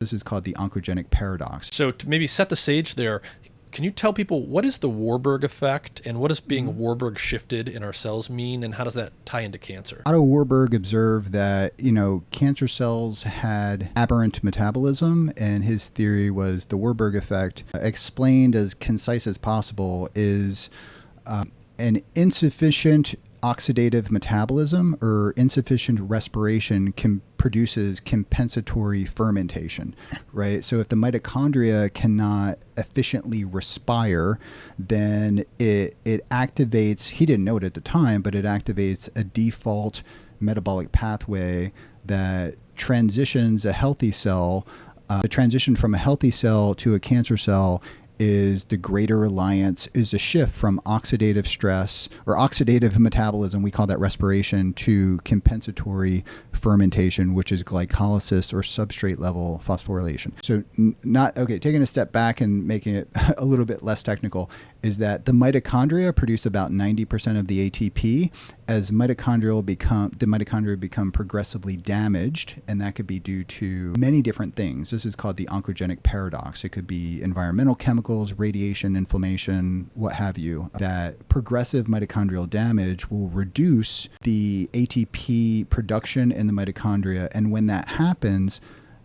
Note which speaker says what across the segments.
Speaker 1: This is called the oncogenic paradox.
Speaker 2: So to maybe set the stage there, can you tell people what is the Warburg effect and what does being Warburg shifted in our cells mean, and how does that tie into cancer?
Speaker 1: Otto Warburg observed that, cancer cells had aberrant metabolism, and his theory was the Warburg effect, explained as concise as possible, is an insufficient oxidative metabolism or insufficient respiration produces compensatory fermentation, right? So if the mitochondria cannot efficiently respire, then it activates, he didn't know it at the time, but it activates a default metabolic pathway that transitions a healthy cell. The transition from a healthy cell to a cancer cell is the greater reliance, is the shift from oxidative stress or oxidative metabolism, we call that respiration, to compensatory fermentation, which is glycolysis or substrate level phosphorylation. So taking a step back and making it a little bit less technical, is that the mitochondria produce about 90% of the ATP. As the mitochondria become progressively damaged, and that could be due to many different things. This is called the oncogenic paradox. It could be environmental chemicals, radiation, inflammation, what have you. That progressive mitochondrial damage will reduce the ATP production in the mitochondria, and when that happens,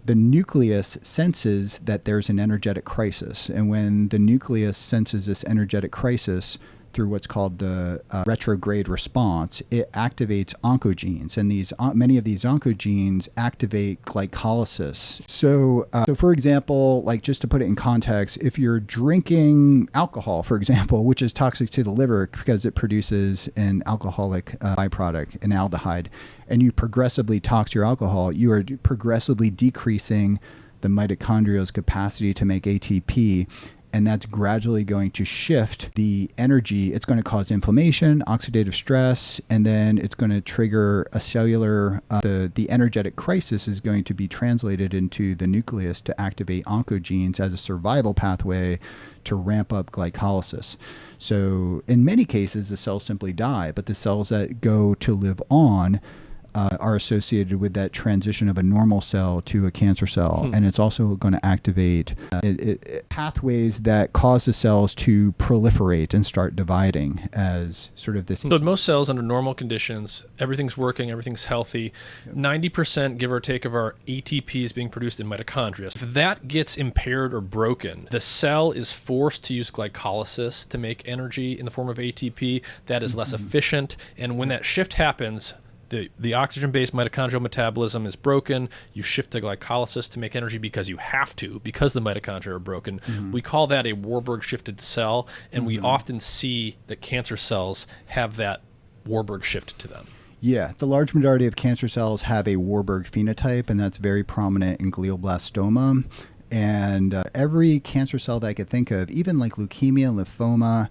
Speaker 1: the nucleus senses that there's an energetic crisis. And when the nucleus senses this energetic crisis through what's called the retrograde response, it activates oncogenes. And many of these oncogenes activate glycolysis. So for example, like just to put it in context, if you're drinking alcohol, for example, which is toxic to the liver because it produces an alcoholic byproduct, an aldehyde, and you progressively tox your alcohol, you are progressively decreasing the mitochondrial's capacity to make ATP. And that's gradually going to shift the energy. It's going to cause inflammation, oxidative stress, and then it's going to trigger a cellular, the energetic crisis is going to be translated into the nucleus to activate oncogenes as a survival pathway to ramp up glycolysis. So in many cases, the cells simply die, but the cells that go to live on are associated with that transition of a normal cell to a cancer cell. And it's also going to activate pathways that cause the cells to proliferate and start dividing as sort of this.
Speaker 2: So most cells under normal conditions, everything's working, everything's healthy. 90%, give or take, of our ATP is being produced in mitochondria. If that gets impaired or broken, the cell is forced to use glycolysis to make energy in the form of ATP. That is less efficient. And when that shift happens, the oxygen-based mitochondrial metabolism is broken. You shift to glycolysis to make energy because you have to, because the mitochondria are broken. We call that a Warburg-shifted cell, and we often see that cancer cells have that Warburg shift to them.
Speaker 1: Yeah, the large majority of cancer cells have a Warburg phenotype, and that's very prominent in glioblastoma. And every cancer cell that I could think of, even like leukemia, lymphoma,